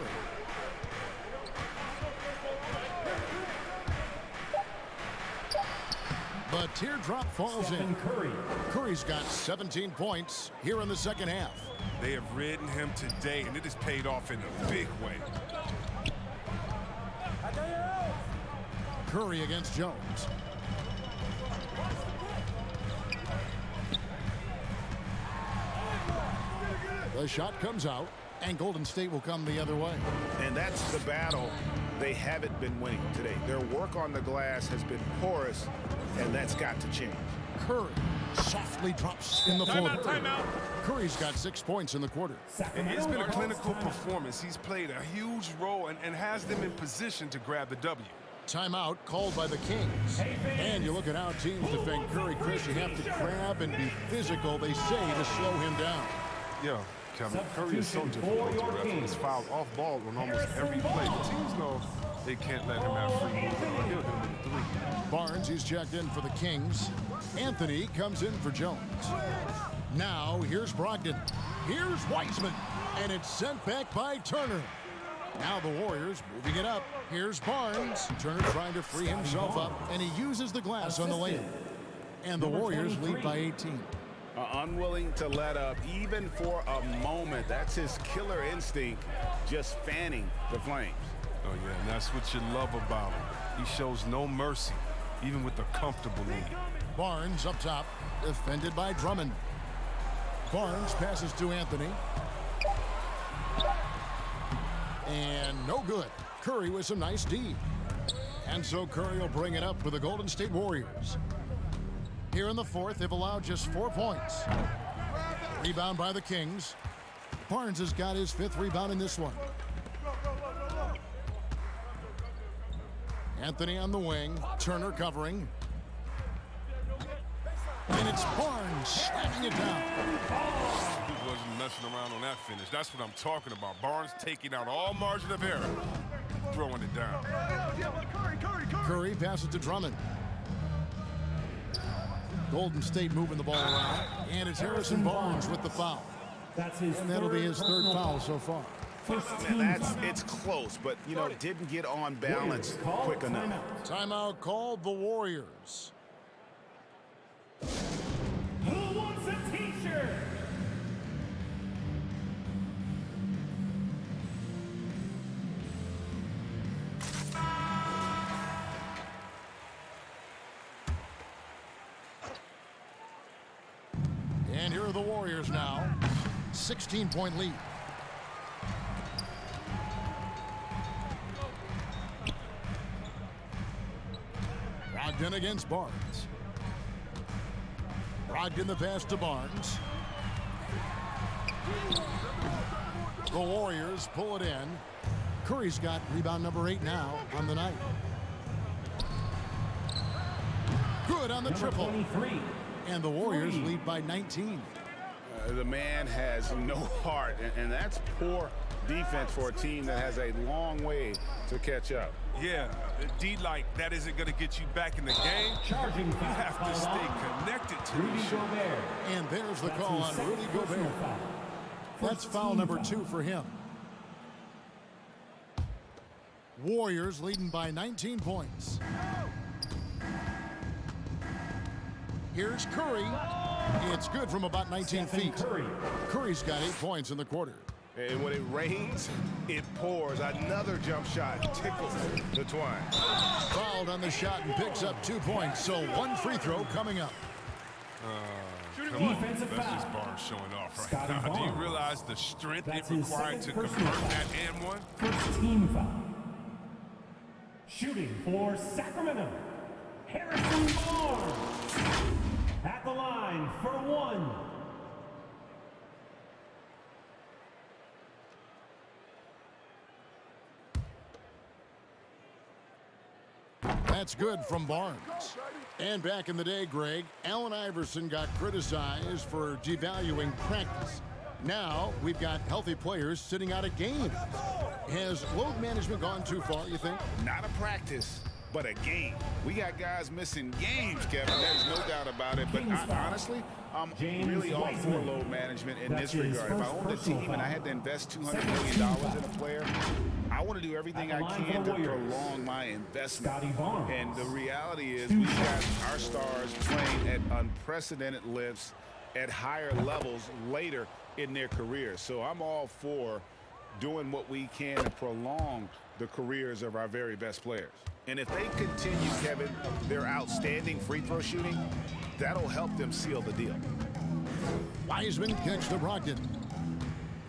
The teardrop falls in. Curry's got 17 points here in the second half. They have ridden him today, and it has paid off in a big way. Curry against Jones. The shot comes out, and Golden State will come the other way. And that's the battle they haven't been winning today. Their work on the glass has been porous, and that's got to change. Curry softly drops in the floor. Timeout. Curry's got 6 points in the quarter. It's been a clinical performance. He's played a huge role and has them in position to grab the W. Timeout called by the Kings. And you look at how teams defend Curry, Chris, you have to grab and be physical, they say, to slow him down. Yeah, Kevin, Curry is so difficult to ref. He's fouled off ball on almost every play. The teams know they can't let him have free movement, or he'll hit him with a three. Barnes, he's checked in for the Kings. Anthony comes in for Jones. Now, here's Brogdon. Here's Wiseman. And it's sent back by Turner. Now the Warriors moving it up. Here's Barnes. Turner trying to free himself up, and he uses the glass on the lane. And the Warriors lead by 18. Unwilling to let up, even for a moment. That's his killer instinct, just fanning the flames. Oh, yeah, and that's what you love about him. He shows no mercy, even with a comfortable lead. Barnes up top, defended by Drummond. Barnes passes to Anthony. And no good. Curry with some nice D. And so Curry will bring it up for the Golden State Warriors. Here in the fourth, they've allowed just 4 points. Rebound by the Kings. Barnes has got his 5th rebound in this one. Anthony on the wing. Turner covering. And it's Barnes slamming it down. He wasn't messing around on that finish. That's what I'm talking about. Barnes taking out all margin of error, throwing it down. Curry passes to Drummond. Golden State moving the ball around. And it's Harrison Barnes with the foul. And that'll be his 3rd foul so far. It's close, but, didn't get on balance quick enough. Timeout called the Warriors. Who wants a t-shirt? And here are the Warriors now. 16-point lead. Brogdon against Barnes. Brogdon the pass to Barnes. The Warriors pull it in. Curry's got rebound number 8 now on the night. Good on the triple. 23. And the Warriors lead by 19. The man has no heart, and that's poor defense for a team that has a long way to catch up. Yeah, D like that isn't going to get you back in the game. Charging You have to stay connected to Rudy the shot. Gobert. And there's the call on Rudy Gobert. That's foul number 2 for him. Warriors leading by 19 points. Here's Curry. It's good from about 19 feet. Curry's got 8 points in the quarter. And when it rains, it pours. Another jump shot tickles the twine. Fouled on the shot and picks up 2 points. So 1 free throw coming up. Defensive That's foul. just Barnes showing off right Scotty now. Do you Barnes. realize the strength That's it his required to second convert personal that foul. and one? First team foul. Shooting for Sacramento, Harrison Barnes. At the line for 1. That's good from Barnes. And back in the day, Greg, Allen Iverson got criticized for devaluing practice. Now we've got healthy players sitting out of games. Has load management gone too far, you think? Not a practice, but a game. We got guys missing games, Kevin. There's no doubt about it. But honestly, I'm really all for load management in this regard. If I owned a team and I had to invest $200 million in a player, I want to do everything I can to prolong my investment. And the reality is we got our stars playing at unprecedented lengths at higher levels later in their careers. So I'm all for doing what we can to prolong the careers of our very best players. And if they continue, Kevin, their outstanding free throw shooting, that'll help them seal the deal. Wiseman kicks to Brogdon.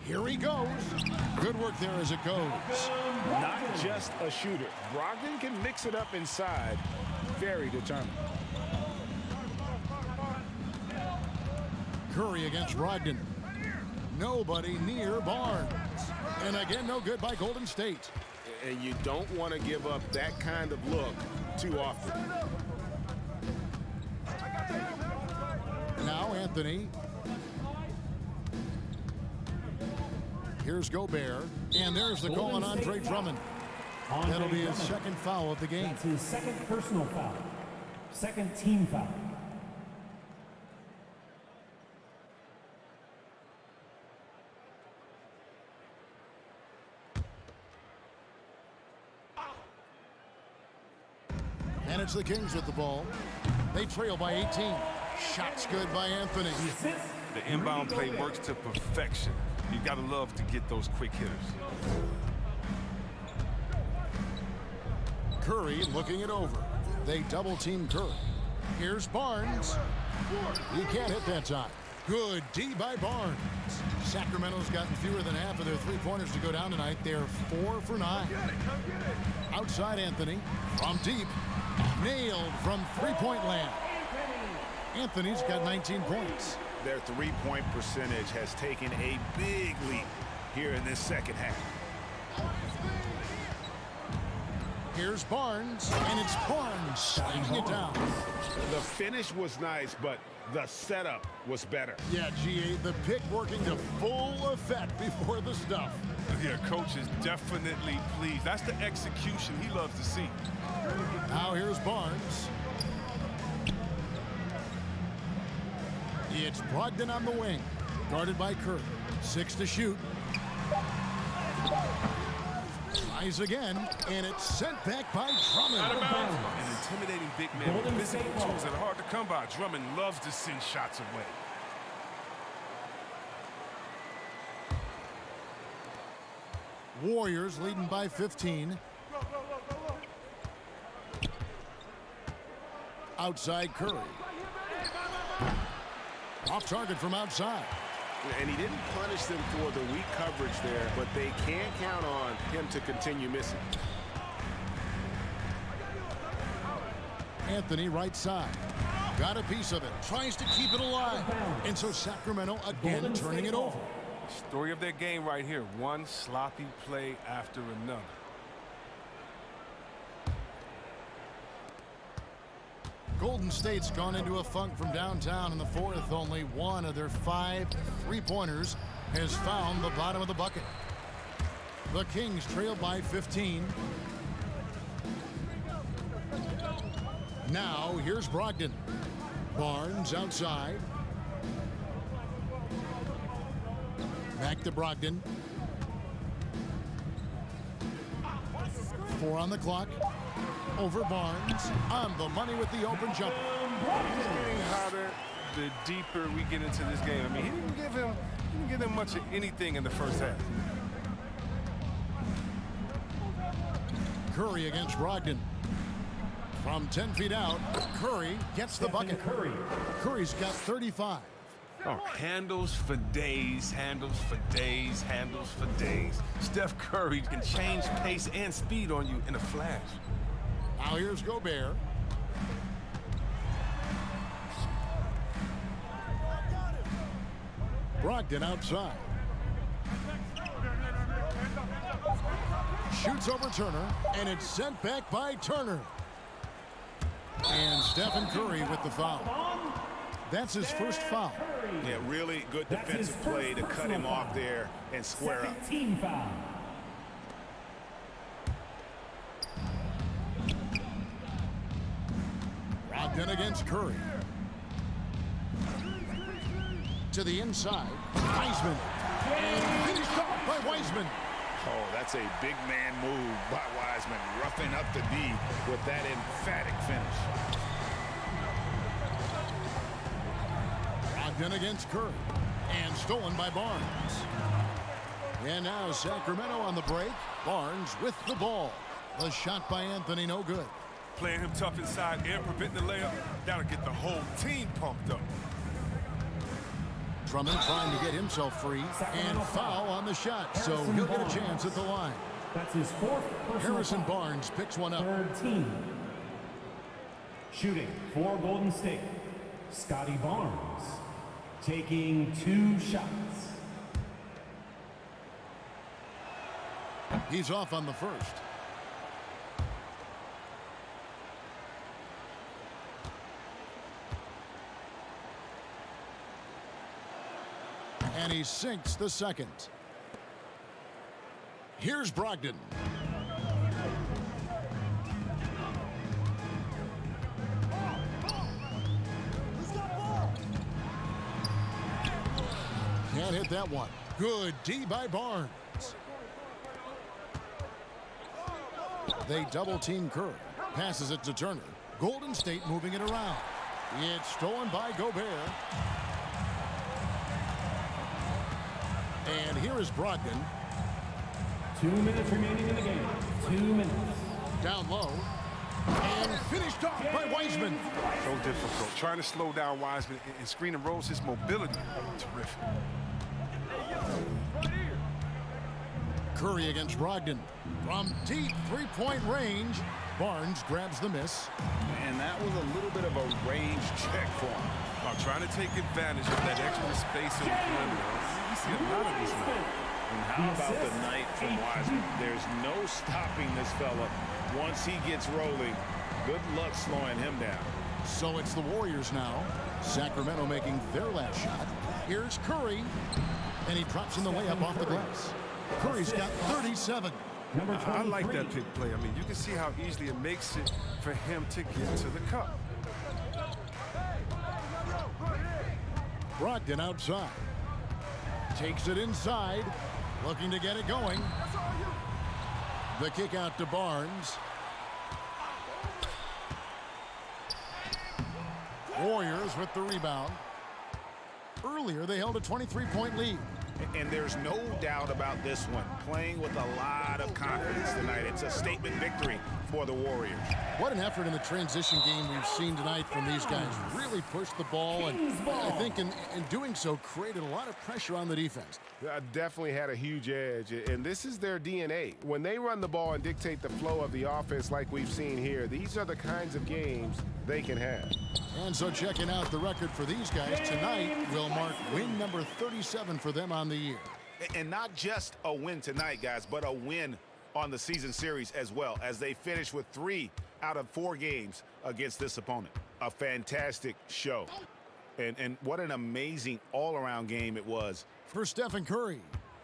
Here he goes. Good work there as it goes. Not just a shooter. Brogdon can mix it up inside. Very determined. Curry against Brogdon. Nobody near Barnes. And again, no good by Golden State. And you don't want to give up that kind of look too often. Now Anthony. Here's Gobert. And there's the call on Andre Drummond. That'll be his second foul of the game. That's his second personal foul. Second team foul. And it's the Kings with the ball. They trail by 18. Shots good by Anthony. The inbound play works to perfection. You gotta love to get those quick hitters. Curry looking it over. They double team Curry. Here's Barnes. He can't hit that time. Good D by Barnes. Sacramento's gotten fewer than half of their three-pointers to go down tonight. They're 4 for 9. Outside Anthony from deep. Nailed from three-point land. Anthony's got 19 points. Their three-point percentage has taken a big leap here in this second half. Here's Barnes, and it's Barnes sliding it down. The finish was nice, but the setup was better. Yeah, GA, the pick working to full effect before the stuff. Yeah, coach is definitely pleased. That's the execution he loves to see. Now here's Barnes. It's Brogdon on the wing, guarded by Curry. 6 to shoot. Tries again, and it's sent back by Drummond. Out of bounds. An intimidating big man with physical tools that are hard to come by. Drummond loves to send shots away. Warriors leading by 15. Outside Curry. Off target from outside. And he didn't punish them for the weak coverage there, but they can't count on him to continue missing. Anthony right side. Got a piece of it. Tries to keep it alive. And so Sacramento again turning it over. Story of their game right here. One sloppy play after another. Golden State's gone into a funk from downtown in the fourth. Only one of their 5 3-pointers has found the bottom of the bucket. The Kings trail by 15. Now here's Brogdon. Barnes outside. Back to Brogdon. 4 on the clock. Over Barnes. On the money with the open jumper. It's getting hotter the deeper we get into this game. I mean, he didn't give him much of anything in the first half. Curry against Brogdon. From 10 feet out, Curry gets the bucket. Curry's got 35. Oh, handles for days, handles for days, handles for days. Steph Curry can change pace and speed on you in a flash. Now here's Gobert. Brogdon outside. Shoots over Turner, and it's sent back by Turner. And Stephen Curry with the foul. That's his first foul. Yeah, really good defensive play to cut him off there and square up. Team foul. Brogdon against Curry. To the inside, Wiseman. And finished off by Wiseman. Oh, that's a big man move by Wiseman, roughing up the D with that emphatic finish. Brogdon against Curry. And stolen by Barnes. And now Sacramento on the break. Barnes with the ball. The shot by Anthony, no good. Playing him tough inside and preventing the layup, that'll get the whole team pumped up. Drummond trying to get himself free, and foul on the shot, so he'll get a chance at the line. That's his fourth. Harrison Barnes picks one up. Third team. Shooting for Golden State, Scotty Barnes, taking 2 shots. He's off on the first. And he sinks the second. Here's Brogdon. Can't hit that one. Good D by Barnes. They double team Curry. Passes it to Turner. Golden State moving it around. It's stolen by Gobert. And here is Brogdon. 2 minutes remaining in the game. 2 minutes. Down low. And finished off by Wiseman. So difficult. Trying to slow down Wiseman and screen and rolls his mobility. Terrific. Curry against Brogdon. From deep 3-point range. Barnes grabs the miss. And that was a little bit of a range check for him. Trying to take advantage of that extra space on the perimeter. You see a lot of this now. And how about the night from Wiseman? There's no stopping this fella once he gets rolling. Good luck slowing him down. So it's the Warriors now. Sacramento making their last shot. Here's Curry. And he drops in the layup off the glass. Curry's got 37. I like that pick play. I mean, you can see how easily it makes it for him to get to the cup. Brogdon outside. Takes it inside. Looking to get it going. The kick out to Barnes. Warriors with the rebound. Earlier, they held a 23-point lead. And there's no doubt about this one. Playing with a lot of confidence tonight. It's a statement victory for the Warriors. What an effort in the transition game we've seen tonight from these guys. Really pushed the ball, and I think in doing so created a lot of pressure on the defense. Definitely had a huge edge, and this is their DNA. When they run the ball and dictate the flow of the offense like we've seen here, these are the kinds of games they can have. And so checking out the record for these guys tonight will mark win number 37 for them on the year. And not just a win tonight, guys, but a win on the season series as well, as they finish with 3 out of 4 games against this opponent. a fantastic show. And what an amazing all-around game it was. For Stephen Curry.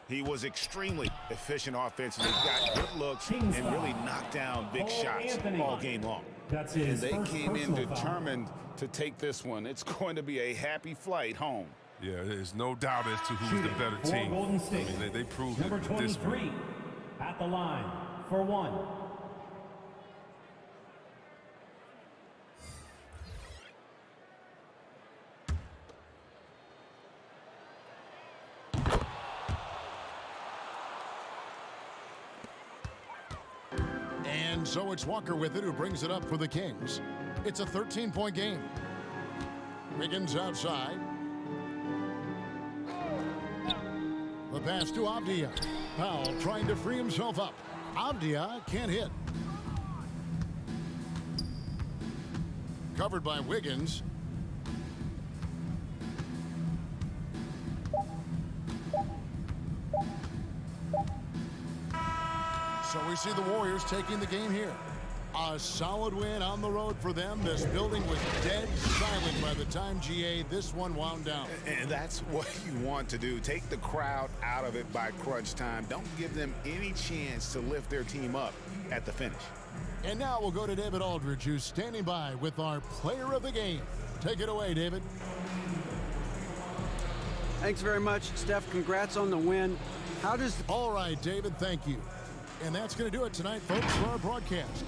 He was extremely efficient offensively, got good looks, and really knocked down big shots all game long. That's and his they first came in personal foul. determined to take this one. It's going to be a happy flight home. Yeah, there's no doubt as to who's the better For team. Golden State. I mean, they proved Number it with this 23 one. at the line for one. And so it's Walker with it who brings it up for the Kings. It's a 13-point game. Wiggins outside. The pass to Avdia. Powell trying to free himself up. Avdia can't hit. Covered by Wiggins. So we see the Warriors taking the game here. A solid win on the road for them. This building was dead silent by the time, GA, this one wound down. And that's what you want to do. Take the crowd out of it by crunch time. Don't give them any chance to lift their team up at the finish. And now we'll go to David Aldridge, who's standing by with our player of the game. Take it away, David. Thanks very much, Steph. Congrats on the win. How does... All right, David, thank you. And that's going to do it tonight, folks, for our broadcast.